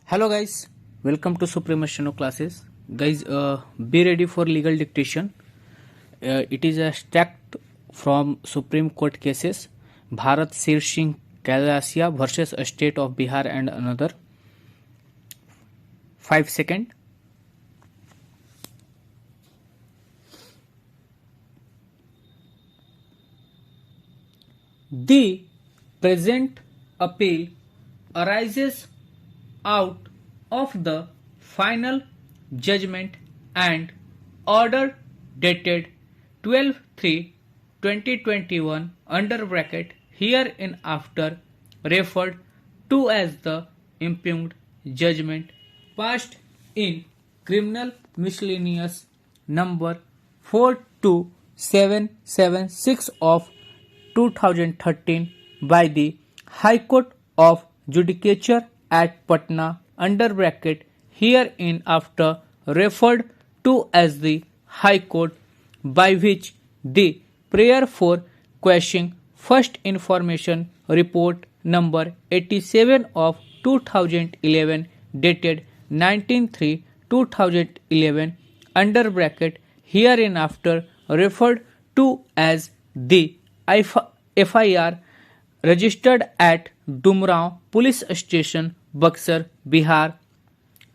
Hello guys, welcome to Supreme classes. Guys, be ready for legal dictation. It is a extract from Supreme Court cases Bharat Sir Singh Kalasia versus a state of Bihar and another. 5 seconds. The present appeal arises out of the final judgment and order dated 12/3/2021 under bracket hereinafter referred to as the impugned judgment passed in criminal miscellaneous number 42776 of 2013 by the High Court of Judicature at Patna under bracket hereinafter referred to as the High Court, by which the prayer for quashing first information report number 87 of 2011 dated 19/3/2011 under bracket hereinafter referred to as the FIR registered at Dumrao Police Station, Buxar, Bihar,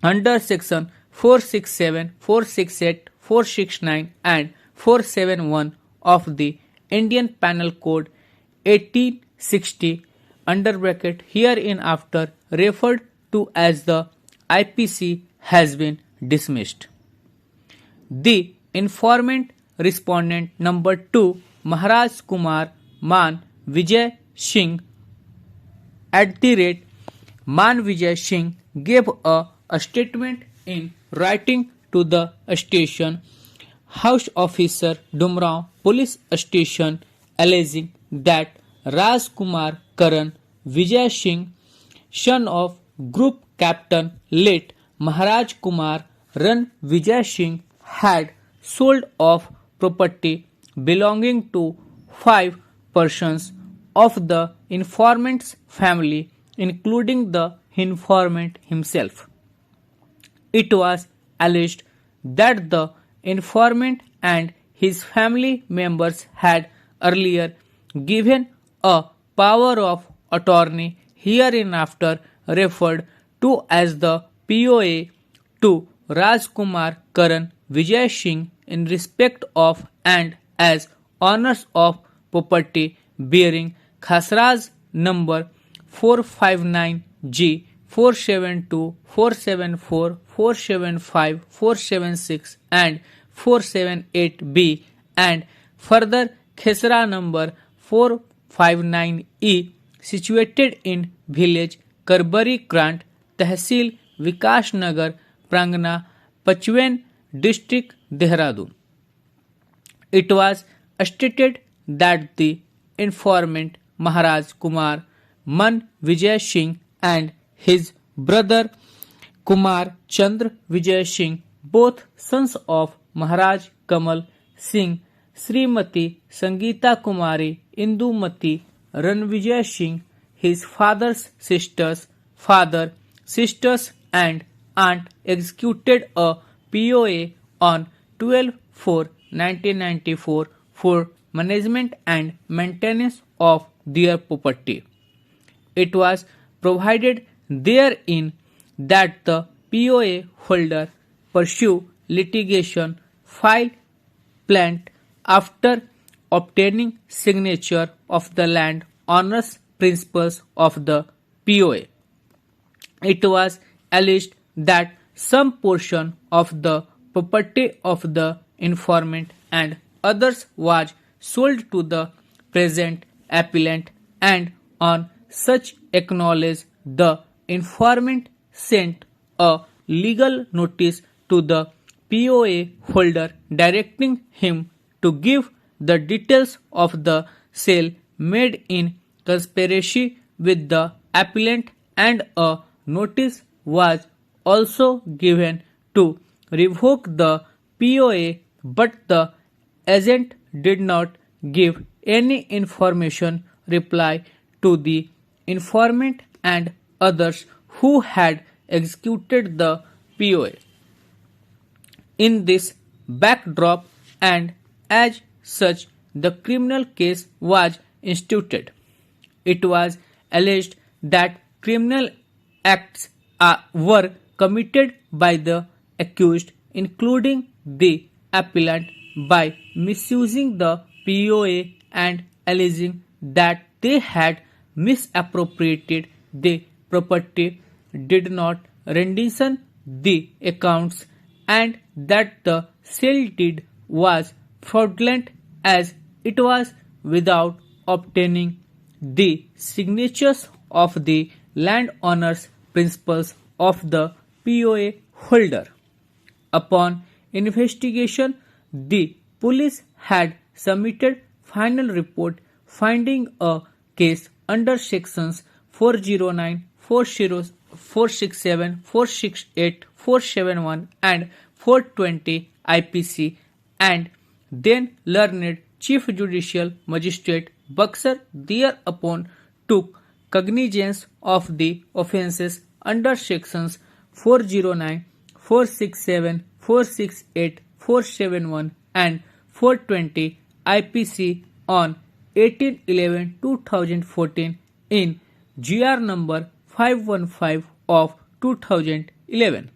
under section 467, 468, 469 and 471 of the Indian Penal Code 1860 under bracket hereinafter referred to as the IPC has been dismissed. The informant respondent number 2 Maharaj Kumar Man Vijay Singh Man Vijay Singh gave a statement in writing to the station house officer Dumrao Police Station alleging that Raj Kumar Karan Vijay Singh, son of Group Captain late Maharaj Kumar Ran Vijay Singh, had sold off property belonging to 5 persons of the informant's family, including the informant himself. It was alleged that the informant and his family members had earlier given a power of attorney hereinafter referred to as the POA to Rajkumar Karan Vijay Singh in respect of and as owners of property bearing Khasraj number 459G, 472, 474, 475, 476 and 478B and further Khesra number 459E situated in village Karbari Grant, Tehsil Vikas Nagar, Prangna, Pachwen district, Dehradun. It was stated that the informant Maharaj Kumar Man Vijay Singh and his brother Kumar Chandra Vijay Singh, both sons of Maharaj Kamal Singh, Srimati Sangeeta Kumari Indumati Ranvijay Singh, his father's father, sisters and aunt executed a POA on 12/4/1994 for management and maintenance of their property. It was provided therein that the POA holder pursue litigation, file plaint after obtaining signature of the land owners principals of the POA. It was alleged that some portion of the property of the informant and others was sold to the present appellant, and on such acknowledge the informant sent a legal notice to the POA holder directing him to give the details of the sale made in conspiracy with the appellant, and a notice was also given to revoke the POA, but the agent did not give any reply to the informant and others who had executed the POA. In this backdrop, and as such, the criminal case was instituted. It was alleged that criminal acts were committed by the accused, including the appellant, by misusing the POA and alleging that they had misappropriated the property, did not rendition the accounts, and that the sale deed was fraudulent as it was without obtaining the signatures of the landowners principals of the POA holder. Upon investigation, the police had submitted final report finding a case under sections 409, 467, 468, 471 and 420 IPC, and then learned Chief Judicial Magistrate Buxar thereupon took cognizance of the offences under sections 409, 467, 468, 471 and 420 IPC on 18/11/2014 in GR number 515 of 2011.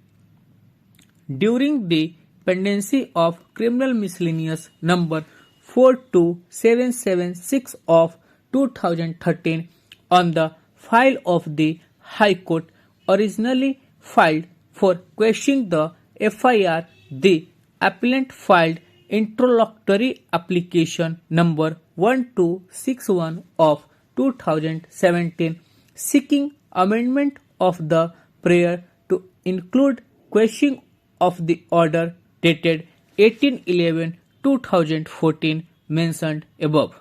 During the pendency of criminal miscellaneous number 42776 of 2013 on the file of the High Court originally filed for quashing the FIR, the appellant filed interlocutory application number 1261 of 2017 seeking amendment of the prayer to include quashing of the order dated 18/11/2014 mentioned above.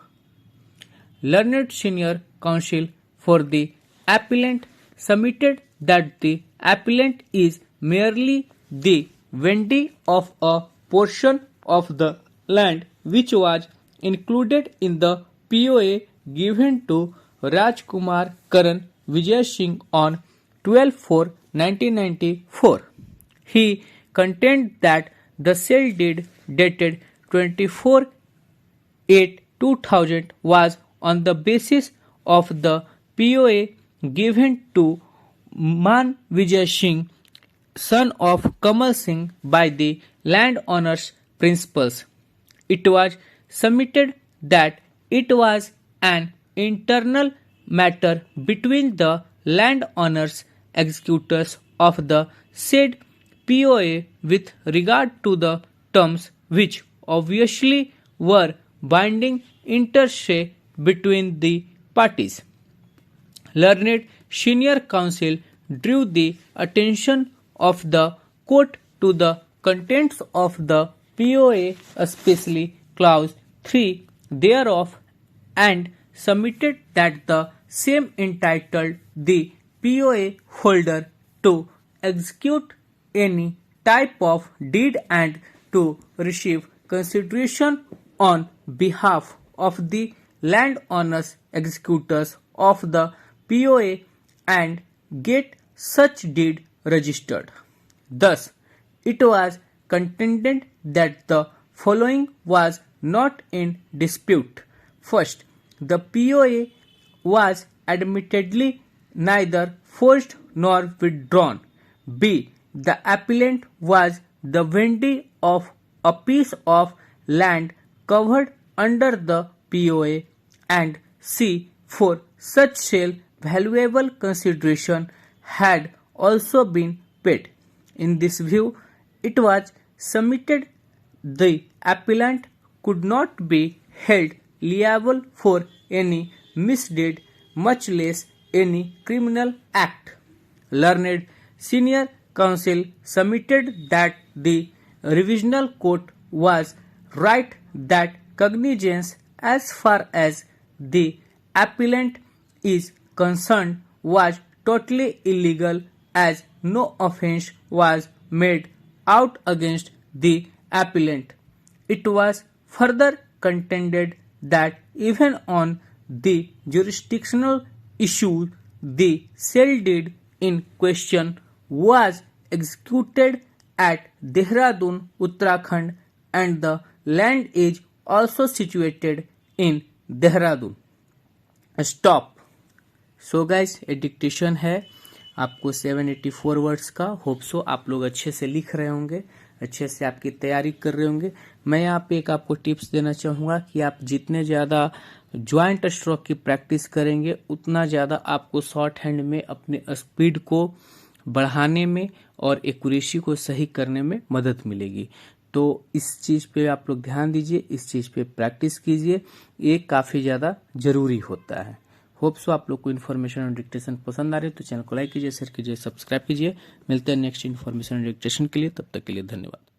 Learned Senior Counsel for the appellant submitted that the appellant is merely the vendee of a portion of the land which was included in the POA given to Rajkumar Karan Vijay Singh on 12/4/1994. He contended that the sale deed dated 24/8/2000 was on the basis of the POA given to Man Vijay Singh, son of Kamal Singh, by the landowners' principals. It was submitted that it was an internal matter between the landowners executors of the said POA with regard to the terms which obviously were binding inter se between the parties. Learned Senior Counsel drew the attention of the court to the contents of the POA, especially clause 3 thereof, and submitted that the same entitled the POA holder to execute any type of deed and to receive consideration on behalf of the landowners executors of the POA and get such deed registered. Thus, it was contended that the following was not in dispute. First, the POA was admittedly neither forged nor withdrawn. B. The appellant was the vendee of a piece of land covered under the POA, and C. For such sale, valuable consideration had also been paid. In this view, it was submitted the appellant could not be held liable for any misdeed, much less any criminal act. Learned Senior Counsel submitted that the revisional court was right that cognizance as far as the appellant is concerned was totally illegal, as no offence was made out against the appellant. It was further contended that even on the jurisdictional issue, the sale deed in question was executed at Dehradun, Uttarakhand, and the land is also situated in Dehradun. Stop. So guys ये dictation है आपको 784 words का। Hope so आप लोग अच्छे से लिख रहे होंगे, अच्छे से आपकी तैयारी कर रहे होंगे। मैं यहाँ पे एक आपको टिप्स देना चाहूँगा कि आप जितने ज़्यादा ज्वाइंट स्ट्रोक की प्रैक्टिस करेंगे उतना ज़्यादा आपको शॉर्ट हैंड में अपने स्पीड को बढ़ाने में और एक्यूरेसी को सही करने में मदद मिलेगी। तो इस चीज़ पे आप लोग ध्यान दीजिए, इस चीज़ पे प्रैक्टिस कीजिए, ये काफ़ी ज़्यादा ज़रूरी होता है। होप सो आप लोग को इन्फॉर्मेशन और डिक्टेशन पसंद आ रही है तो चैनल को लाइक कीजिए, शेयर कीजिए, सब्सक्राइब कीजिए। मिलते हैं नेक्स्ट इन्फॉर्मेशन और डिक्टेशन के लिए, तब तक के लिए धन्यवाद।